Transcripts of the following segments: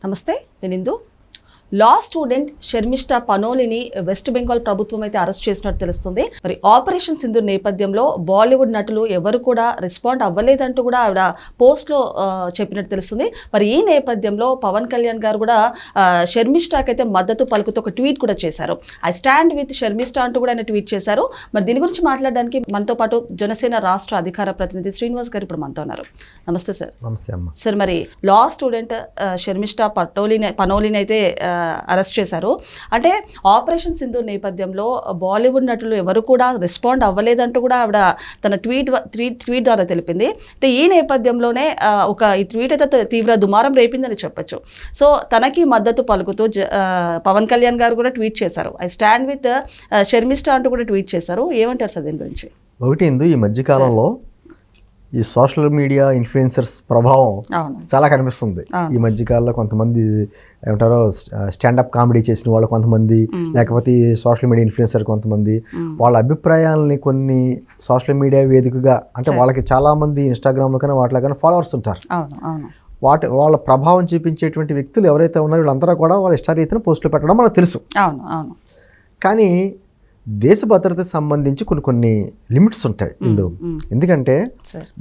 నమస్తే, నేను ఇందు. Law student Sharmishtha పనోలిని west Bengal ప్రభుత్వం అయితే అరెస్ట్ చేసినట్టు తెలుస్తుంది. మరి ఆపరేషన్ సింధూర్ నేపథ్యంలో బాలీవుడ్ నటులు ఎవరు కూడా రెస్పాండ్ అవ్వలేదంటూ కూడా ఆవిడ పోస్ట్లో చెప్పినట్టు తెలుస్తుంది. మరి ఈ నేపథ్యంలో పవన్ కళ్యాణ్ గారు కూడా షర్మిష్ఠాకి అయితే మద్దతు పలుకుతూ ఒక ట్వీట్ కూడా చేశారు. ఐ స్టాండ్ విత్ షర్మిష్ఠా అంటూ కూడా ఆయన ట్వీట్ చేశారు. మరి దీని గురించి మాట్లాడడానికి మనతో పాటు జనసేన రాష్ట్ర అధికార ప్రతినిధి శ్రీనివాస్ గారు ఇప్పుడు మనతో ఉన్నారు. నమస్తే సార్. నమస్తే అమ్మ. సార్, మరి లా స్టూడెంట్ షర్మిష్ఠా పనోలిని అయితే అరెస్ట్ చేశారు. అంటే ఆపరేషన్ సింధూర్ నేపథ్యంలో బాలీవుడ్ నటులు ఎవరు కూడా రెస్పాండ్ అవ్వలేదంటూ కూడా ఆవిడ తన ట్వీట్ ద్వారా తెలిపింది. అయితే ఈ నేపథ్యంలోనే ఈ ట్వీట్ అయితే తీవ్ర దుమారం రేపిందని చెప్పొచ్చు. సో తనకి మద్దతు పలుకుతూ పవన్ కళ్యాణ్ గారు కూడా ట్వీట్ చేశారు. ఐ స్టాండ్ విత్ షర్మిష్ఠా అంటూ కూడా ట్వీట్ చేశారు. ఏమంటారు సార్ దీని గురించి? ఒకటి ఈ మధ్యకాలంలో ఈ సోషల్ మీడియా ఇన్ఫ్లుయెన్సర్స్ ప్రభావం చాలా కనిపిస్తుంది. ఈ మధ్యకాలంలో కొంతమంది ఏమంటారో స్టాండప్ కామెడీ చేసిన వాళ్ళు కొంతమంది, లేకపోతే సోషల్ మీడియా ఇన్ఫ్లుయెన్సర్ కొంతమంది వాళ్ళ అభిప్రాయాలని కొన్ని సోషల్ మీడియా వేదికగా, అంటే వాళ్ళకి చాలా మంది ఇన్స్టాగ్రామ్లో కానీ వాటిలో కానీ ఫాలోవర్స్ ఉంటారు. వాళ్ళ ప్రభావం చూపించేటువంటి వ్యక్తులు ఎవరైతే ఉన్నారో వీళ్ళందరూ కూడా వాళ్ళ ఇష్టారీతిని పోస్టులు పెట్టడం మనకు తెలుసు. కానీ దేశ భద్రతకు సంబంధించి కొన్ని లిమిట్స్ ఉంటాయి ఇందు. ఎందుకంటే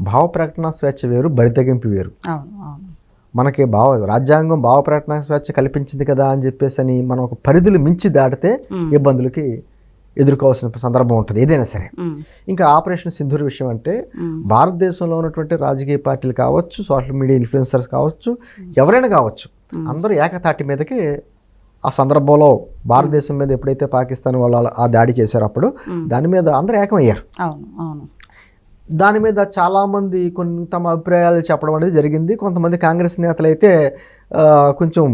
భావ ప్రకటన స్వేచ్ఛ వేరు, బరితెగింపు వేరు. మనకి రాజ్యాంగం భావ ప్రకటన స్వేచ్ఛ కల్పించింది కదా అని చెప్పేసి మనం ఒక పరిధులు మించి దాటితే ఇబ్బందులకి ఎదుర్కోవాల్సిన సందర్భం ఉంటుంది ఏదైనా సరే. ఇంకా ఆపరేషన్ సింధూర్ విషయం అంటే భారతదేశంలో ఉన్నటువంటి రాజకీయ పార్టీలు కావచ్చు, సోషల్ మీడియా ఇన్ఫ్లుయెన్సర్స్ కావచ్చు, ఎవరైనా కావచ్చు, అందరూ ఏకతాటి మీదకి ఆ సందర్భంలో భారతదేశం మీద ఎప్పుడైతే పాకిస్తాన్ వాళ్ళు ఆ దాడి చేశారో అప్పుడు దాని మీద అందరూ ఏకమయ్యారు. దాని మీద చాలామంది కొన్ని తమ అభిప్రాయాలు చెప్పడం అనేది జరిగింది. కొంతమంది కాంగ్రెస్ నేతలు అయితే కొంచెం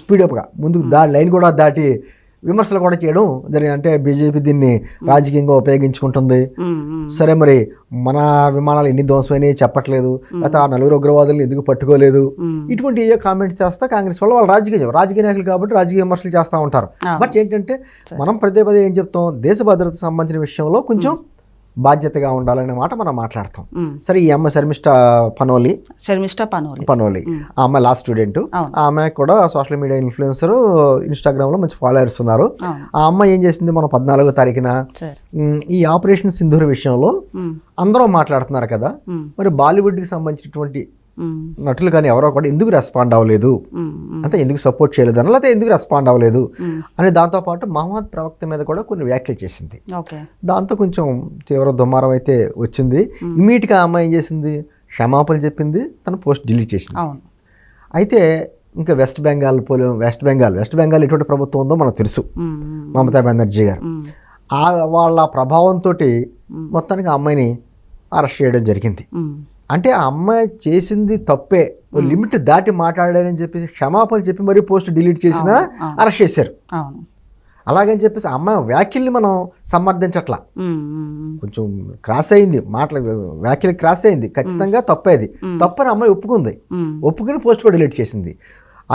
స్పీడప్గా ముందుకు లైన్ కూడా దాటి విమర్శలు కూడా చేయడం జరిగింది. అంటే బీజేపీ దీన్ని రాజకీయంగా ఉపయోగించుకుంటుంది, సరే మరి మన విమానాలు ఎన్ని ధ్వంసమైనవి చెప్పట్లేదు, లేకపోతే ఆ 4 ఉగ్రవాదులను ఎందుకు పట్టుకోలేదు, ఇటువంటి ఏ కామెంట్ చేస్తా కాంగ్రెస్ వాళ్ళు రాజకీయ నాయకులు కాబట్టి రాజకీయ విమర్శలు చేస్తూ ఉంటారు. బట్ ఏంటంటే మనం పదే ఏం చెప్తాం, దేశ భద్రతకు సంబంధించిన విషయంలో కొంచెం బాధ్యతగా ఉండాలనే మాట మనం మాట్లాడతాం. సరే, ఈ అమ్మ షర్మిష్ఠా పనోలి ఆ అమ్మాయి లా స్టూడెంట్. ఆ అమ్మాయి కూడా సోషల్ మీడియా ఇన్ఫ్లుయెన్సర్, ఇన్స్టాగ్రామ్ లో మంచి ఫాలోవర్స్ ఉన్నారు. ఆ అమ్మాయి ఏం చేసింది, మన 14వ తారీఖున ఈ ఆపరేషన్ సింధూర్ విషయంలో అందరూ మాట్లాడుతున్నారు కదా, మరి బాలీవుడ్ కి సంబంధించినటువంటి నటులు కానీ ఎవరో కూడా ఎందుకు రెస్పాండ్ అవ్వలేదు, అంటే ఎందుకు సపోర్ట్ చేయలేదు అని, లేకపోతే ఎందుకు రెస్పాండ్ అవ్వలేదు అని, దాంతోపాటు మహమ్మద్ ప్రవక్త మీద కూడా కొన్ని వ్యాఖ్యలు చేసింది. దాంతో కొంచెం తీవ్ర దుమారం అయితే వచ్చింది. ఇమీడియట్గా ఆ అమ్మాయి ఏం చేసింది, క్షమాపణలు చెప్పింది, తన పోస్ట్ డిలీట్ చేసింది. అయితే ఇంకా వెస్ట్ బెంగాల్ ఎటువంటి ప్రభుత్వం ఉందో మనకు తెలుసు, మమతా బెనర్జీ గారు. వాళ్ళ ప్రభావంతో మొత్తానికి ఆ అమ్మాయిని అరెస్ట్ చేయడం జరిగింది. అంటే ఆ అమ్మాయి చేసింది తప్పే, లిమిట్ దాటి మాట్లాడారని చెప్పేసి క్షమాపణలు చెప్పి మరీ పోస్ట్ డిలీట్ చేసినా అరెస్ట్ చేశారు. అలాగని చెప్పేసి ఆ అమ్మాయి వ్యాఖ్యల్ని మనం సమర్థించట్లా, కొంచెం క్రాస్ అయింది, వ్యాఖ్యలు క్రాస్ అయింది, ఖచ్చితంగా తప్పేది, తప్పని అమ్మాయి ఒప్పుకుని పోస్ట్ కూడా డిలీట్ చేసింది.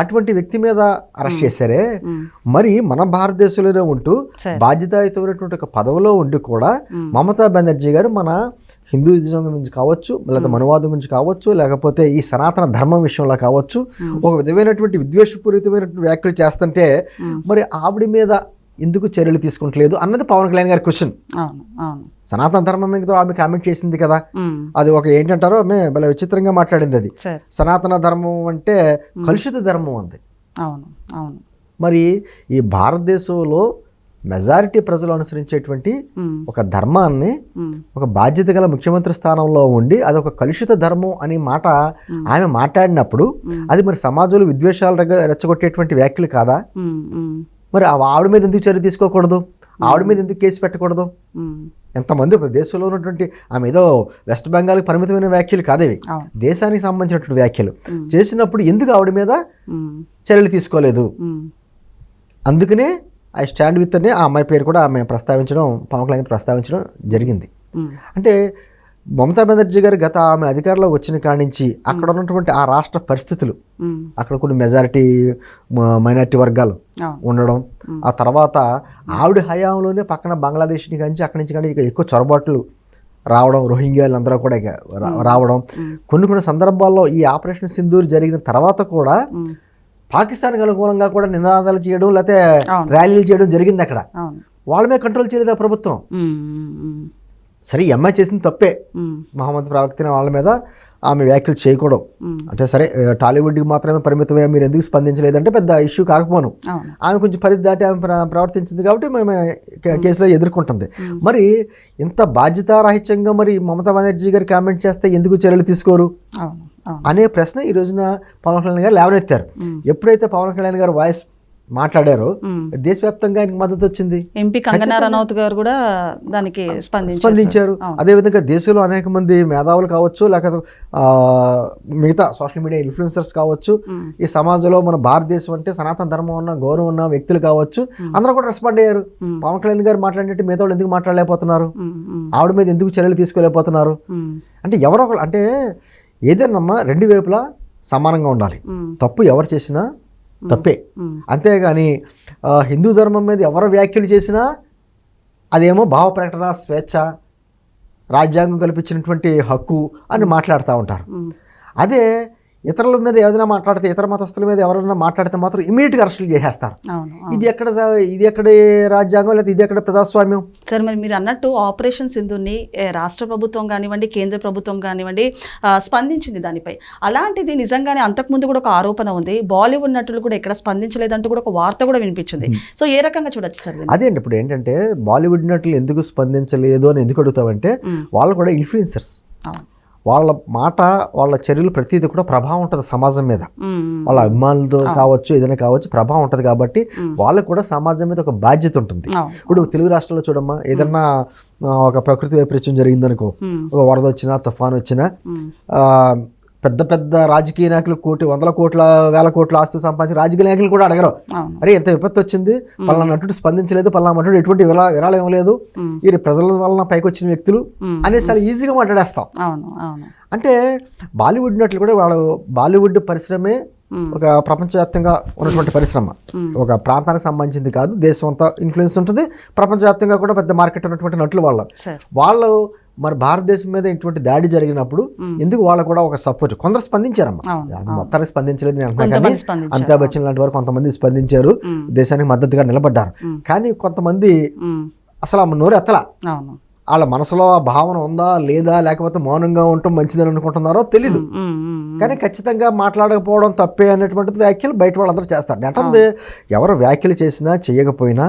అటువంటి వ్యక్తి మీద అరెస్ట్ చేశారే, మరి మన భారతదేశంలోనే ఉంటూ బాధ్యతాయుతమైనటువంటి ఒక పదవిలో ఉండి కూడా మమతా బెనర్జీ గారు మన హిందూయిజం గురించి కావచ్చు, లేకపోతే మనువాదం గురించి కావచ్చు, లేకపోతే ఈ సనాతన ధర్మం విషయంలో కావచ్చు, ఒక విధమైనటువంటి విద్వేషపూరితమైనటువంటి వ్యాఖ్యలు చేస్తుంటే మరి ఆవిడ మీద ఎందుకు చర్యలు తీసుకుంటలేదు అన్నది పవన్ కళ్యాణ్ గారి క్వశ్చన్. సనాతన ధర్మం మీద ఆమె కామెంట్ చేసింది కదా, అది ఒక ఏంటంటారో ఆమె భలే విచిత్రంగా మాట్లాడింది. అది సనాతన ధర్మం అంటే కలుషిత ధర్మం అంది. మరి ఈ భారతదేశంలో మెజారిటీ ప్రజలు అనుసరించేటువంటి ఒక ధర్మాన్ని ఒక బాధ్యత గల ముఖ్యమంత్రి స్థానంలో ఉండి అది ఒక కలుషిత ధర్మం అనే మాట ఆమె మాట్లాడినప్పుడు అది మరి సమాజంలో విద్వేషాలు రెచ్చగొట్టేటువంటి వ్యాఖ్యలు కాదా? మరి ఆవిడ మీద ఎందుకు చర్య తీసుకోకూడదు, ఆవిడ మీద ఎందుకు కేసు పెట్టకూడదు? ఎంతమంది దేశంలో ఉన్నటువంటి ఆమె ఏదో వెస్ట్ బెంగాల్కి పరిమితమైన వ్యాఖ్యలు కాదేవి, దేశానికి సంబంధించినటువంటి వ్యాఖ్యలు చేసినప్పుడు ఎందుకు ఆవిడ మీద చర్యలు తీసుకోలేదు? అందుకనే ఐ స్టాండ్ విత్ అని ఆ అమ్మాయి పేరు కూడా ఆమె ప్రస్తావించడం, పవన్ కళ్యాణ్ ప్రస్తావించడం జరిగింది. అంటే మమతా బెనర్జీ గారు గత ఆమె అధికారంలోకి వచ్చిన కాడి నుంచి అక్కడ ఉన్నటువంటి ఆ రాష్ట్ర పరిస్థితులు, అక్కడ కొన్ని మెజారిటీ మైనారిటీ వర్గాలు ఉండడం, ఆ తర్వాత ఆవిడ హయాంలోనే పక్కన బంగ్లాదేశ్ నుంచి అక్కడి నుంచి కానీ ఇక్కడ ఎక్కువ చొరబాట్లు రావడం, రోహింగ్యాలు అందరూ కూడా రావడం, కొన్ని సందర్భాల్లో ఈ ఆపరేషన్ సింధూర్ జరిగిన తర్వాత కూడా పాకిస్తాన్కి అనుకూలంగా కూడా నినాదాలు చేయడం లేకపోతే అవును. ర్యాలీలు చేయడం జరిగింది అక్కడ. అవును. వాళ్ళ మీద కంట్రోల్ చేయలేదు ఆ ప్రభుత్వం. సరే ఈ అమ్మాయి చేసింది తప్పే, మహమ్మద్ ప్రవక్త వాళ్ళ మీద ఆమె వ్యాఖ్యలు చేయకూడదు అంటే సరే టాలీవుడ్కి మాత్రమే పరిమితమే, మీరు ఎందుకు స్పందించలేదంటే పెద్ద ఇష్యూ కాకపోను. ఆమె కొంచెం పరిధి దాటి ఆమె ప్రవర్తించింది కాబట్టి మేము కేసులో ఎదుర్కొంటుంది. మరి ఇంత బాధ్యతారాహిత్యంగా మరి మమతా బెనర్జీ గారు కామెంట్ చేస్తే ఎందుకు చర్యలు తీసుకోరు అనే ప్రశ్న ఈ రోజున పవన్ కళ్యాణ్ గారు లేవనెత్తారు. ఎప్పుడైతే పవన్ కళ్యాణ్ గారు వాయిస్ మాట్లాడారో దేశవ్యాప్తంగా ఆయనకు మద్దతు వచ్చింది. ఎంపీ కంగనా రనౌత్ గారు కూడా దానికి స్పందించారు. అదేవిధంగా దేశంలో అనేక మంది మేధావులు కావచ్చు, లేకపోతే మిగతా సోషల్ మీడియా ఇన్ఫ్లుయెన్సర్స్ కావచ్చు, ఈ సమాజంలో మన భారతదేశం అంటే సనాతన ధర్మం ఉన్న గౌరవం ఉన్న వ్యక్తులు కావచ్చు, అందరూ కూడా రెస్పాండ్ అయ్యారు. పవన్ కళ్యాణ్ గారు మాట్లాడినట్టు మిగతా వాళ్ళు ఎందుకు మాట్లాడలేకపోతున్నారు, ఆవిడ మీద ఎందుకు చర్యలు తీసుకోలేకపోతున్నారు అంటే ఎవరో ఒకరు అంటే ఏదైనా రెండు వైపులా సమానంగా ఉండాలి. తప్పు ఎవరు చేసినా తప్పే, అంతేగాని హిందూ ధర్మం మీద ఎవరు వ్యాఖ్యలు చేసినా అదేమో భావ ప్రకటన స్వేచ్ఛ, రాజ్యాంగం కల్పించినటువంటి హక్కు అని మాట్లాడుతూ ఉంటారు. అదే ఇతరుల మీద ఏదైనా మాట్లాడితే, ఇతర మతస్థుల మీద ఎవరైనా మాట్లాడితే మాత్రం ఇమీడియట్గా అరెస్టులు చేసేస్తారు. ఇది ఎక్కడ రాజ్యాంగం లేదా ఇది ఎక్కడ ప్రజాస్వామ్యం? సరే, మరి మీరు అన్నట్టు ఆపరేషన్ సింధూర్ని రాష్ట్ర ప్రభుత్వం కానివ్వండి, కేంద్ర ప్రభుత్వం కానివ్వండి స్పందించింది దానిపై. అలాంటిది నిజంగానే అంతకుముందు కూడా ఒక ఆరోపణ ఉంది, బాలీవుడ్ నటులు కూడా ఎక్కడ స్పందించలేదంటూ కూడా ఒక వార్త కూడా వినిపించింది. సో ఏ రకంగా చూడొచ్చు సార్? అదే అండి, ఇప్పుడు ఏంటంటే బాలీవుడ్ నటులు ఎందుకు స్పందించలేదు అని ఎందుకు అడుగుతామంటే వాళ్ళు కూడా ఇన్ఫ్లుయెన్సర్స్. వాళ్ళ మాట, వాళ్ళ చర్యలు ప్రతిదీ కూడా ప్రభావం ఉంటుంది సమాజం మీద. వాళ్ళ అభిమానులతో కావచ్చు, ఏదైనా కావచ్చు, ప్రభావం ఉంటుంది. కాబట్టి వాళ్ళకు కూడా సమాజం మీద ఒక బాధ్యత ఉంటుంది. ఇప్పుడు తెలుగు రాష్ట్రాల్లో చూడమ్మా, ఏదన్నా ఒక ప్రకృతి వైపరీత్యం జరిగిందనుకో, ఒక వరద వచ్చినా, తుఫాను వచ్చినా, పెద్ద పెద్ద రాజకీయ నాయకులు వందల కోట్ల వేల కోట్ల ఆస్తులు సంపాదించి రాజకీయ నాయకులు కూడా అడగరు, అరే ఎంత విపత్తు వచ్చింది, పలానా నటుడు స్పందించలేదు, పలానా నటుడు ఎటువంటి విరాళం ఇవ్వలేదు, ఈ ప్రజల వలన పైకి వచ్చిన వ్యక్తులు అనేసి చాలా ఈజీగా మాట్లాడేస్తాం. అంటే బాలీవుడ్ నటులు కూడా వాళ్ళు బాలీవుడ్ పరిశ్రమే ఒక ప్రపంచవ్యాప్తంగా ఉన్నటువంటి పరిశ్రమ, ఒక ప్రాంతానికి సంబంధించింది కాదు, దేశం అంతా ఇన్ఫ్లుయెన్స్ ఉంటుంది, ప్రపంచవ్యాప్తంగా కూడా పెద్ద మార్కెట్ ఉన్నటువంటి నటులు వాళ్ళు మరి భారతదేశం మీద ఇటువంటి దాడి జరిగినప్పుడు ఎందుకు వాళ్ళు కూడా ఒక సపోర్ట్, కొందరు స్పందించారమ్మా, మొత్తానికి స్పందించలేదు నేను అంటున్నా, కానీ అమితాబ్ బచ్చన్ లాంటి వారు కొంతమంది స్పందించారు, దేశానికి మద్దతుగా నిలబడ్డారు. కానీ కొంతమంది అసలు ఆ నోరు ఎత్తలా, వాళ్ళ మనసులో ఆ భావన ఉందా లేదా, లేకపోతే మౌనంగా ఉండటం మంచిదని అనుకుంటున్నారో తెలీదు, కానీ ఖచ్చితంగా మాట్లాడకపోవడం తప్పే అనేటువంటిది వ్యాఖ్యలు బయట వాళ్ళందరూ చేస్తారు. అంటే ఎవరు వ్యాఖ్యలు చేసినా చేయకపోయినా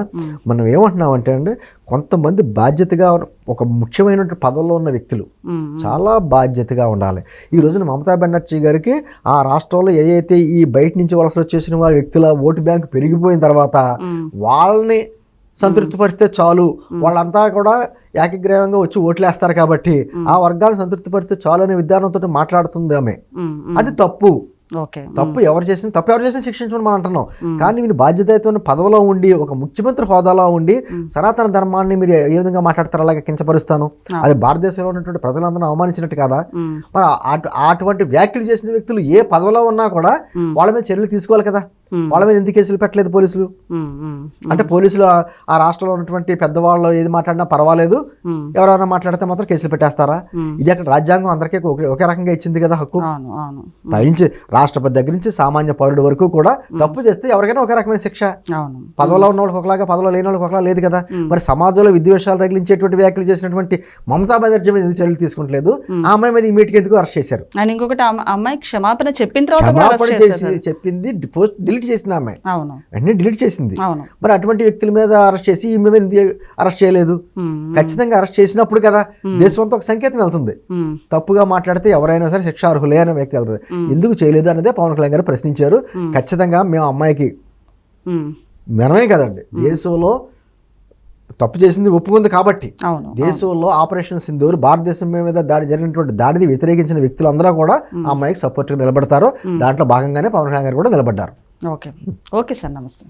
మనం ఏమంటున్నామంటే అండి, కొంతమంది బాధ్యతగా ఒక ముఖ్యమైనటువంటి పదవుల్లో ఉన్న వ్యక్తులు చాలా బాధ్యతగా ఉండాలి. ఈ రోజున మమతా బెనర్జీ గారికి ఆ రాష్ట్రంలో ఏదైతే ఈ బయట నుంచి వలస వచ్చేసిన వారి వ్యక్తుల ఓటు బ్యాంక్ పెరిగిపోయిన తర్వాత వాళ్ళని సంతృప్తిపరిస్తే చాలు, వాళ్ళంతా కూడా ఏకగ్రీవంగా వచ్చి ఓట్లేస్తారు కాబట్టి ఆ వర్గాన్ని సంతృప్తిపరిస్తే చాలు అనే విధానంతో మాట్లాడుతుంది ఆమె. అది తప్పు. తప్పు ఎవరు చేసినా శిక్షించమని మనం అంటున్నాం. కానీ మీరు బాధ్యతయుతమైన పదవిలో ఉండి, ఒక ముఖ్యమంత్రి హోదాలో ఉండి సనాతన ధర్మాన్ని మీరు ఏ విధంగా మాట్లాడతారు, అలాగే కించపరుస్తాను, అది భారతదేశంలో ఉన్నటువంటి ప్రజలందరూ అవమానించినట్టు కదా. మరి అటువంటి వ్యాఖ్యలు చేసిన వ్యక్తులు ఏ పదవిలో ఉన్నా కూడా వాళ్ళ మీద చర్యలు తీసుకోవాలి కదా. వాళ్ళ మీద ఎందుకు కేసులు పెట్టలేదు పోలీసులు? అంటే పోలీసులు ఆ రాష్ట్రంలో ఉన్నటువంటి పెద్దవాళ్ళు ఏది మాట్లాడినా పర్వాలేదు, ఎవరైనా మాట్లాడితే మాత్రం కేసులు పెట్టేస్తారా? ఇది అక్కడ రాజ్యాంగం అందరికీ ఒకే రకంగా ఇచ్చింది కదా హక్కు. పైనుంచి రాష్ట్రపతి దగ్గర నుంచి సామాన్య పౌరుడు వరకు కూడా తప్పు చేస్తే ఎవరికైనా ఒక రకమైన శిక్ష. పదవిలో ఉన్న వాళ్ళకి ఒకలాగా, పదవిలో లేని వాళ్ళకి ఒకలా లేదు కదా. మరి సమాజంలో విద్వేషాలు రగిలించేటువంటి వ్యాఖ్యలు చేసినటువంటి మమతా బెనర్జీ మీద ఎందుకు చర్యలు తీసుకుంటలేదు? ఆ అమ్మాయి మీద ఇమీడియట్ గా ఎందుకు అరెస్ట్ చేశారు? ఇంకొకటి, అమ్మాయి క్షమాపణ చెప్పిన తర్వాత చెప్పింది, పోస్ట్ డిలీట్ చేసింది అమ్మాయి, వెంటనే డిలీట్ చేసింది. మరి అటువంటి వ్యక్తుల మీద అరెస్ట్ చేసి ఈమె మీద అరెస్ట్ చేయలేదు? ఖచ్చితంగా అరెస్ట్ చేసినప్పుడు కదా దేశంతో ఒక సంకేతం వెళ్తుంది. తప్పుగా మాట్లాడితే ఎవరైనా సరే శిక్ష అర్హులే అనే వ్యక్తి వెళ్తుంది. ఎందుకు చేయలేదు అనేదే పవన్ కళ్యాణ్ గారు ప్రశ్నించారు. ఖచ్చితంగా మేము అమ్మాయికి మనమే కదండి, దేశంలో తప్పు చేసింది ఒప్పుకుంది కాబట్టి దేశంలో ఆపరేషన్ సింధూర్ భారతదేశం మీద దాడి జరిగినటువంటి దాడిని వ్యతిరేకించిన వ్యక్తులందరూ కూడా ఆ అమ్మాయికి సపోర్ట్గా నిలబడతారు. దాంట్లో భాగంగానే పవన్ కళ్యాణ్ గారు కూడా నిలబడ్డారు. ఓకే సార్, నమస్తే.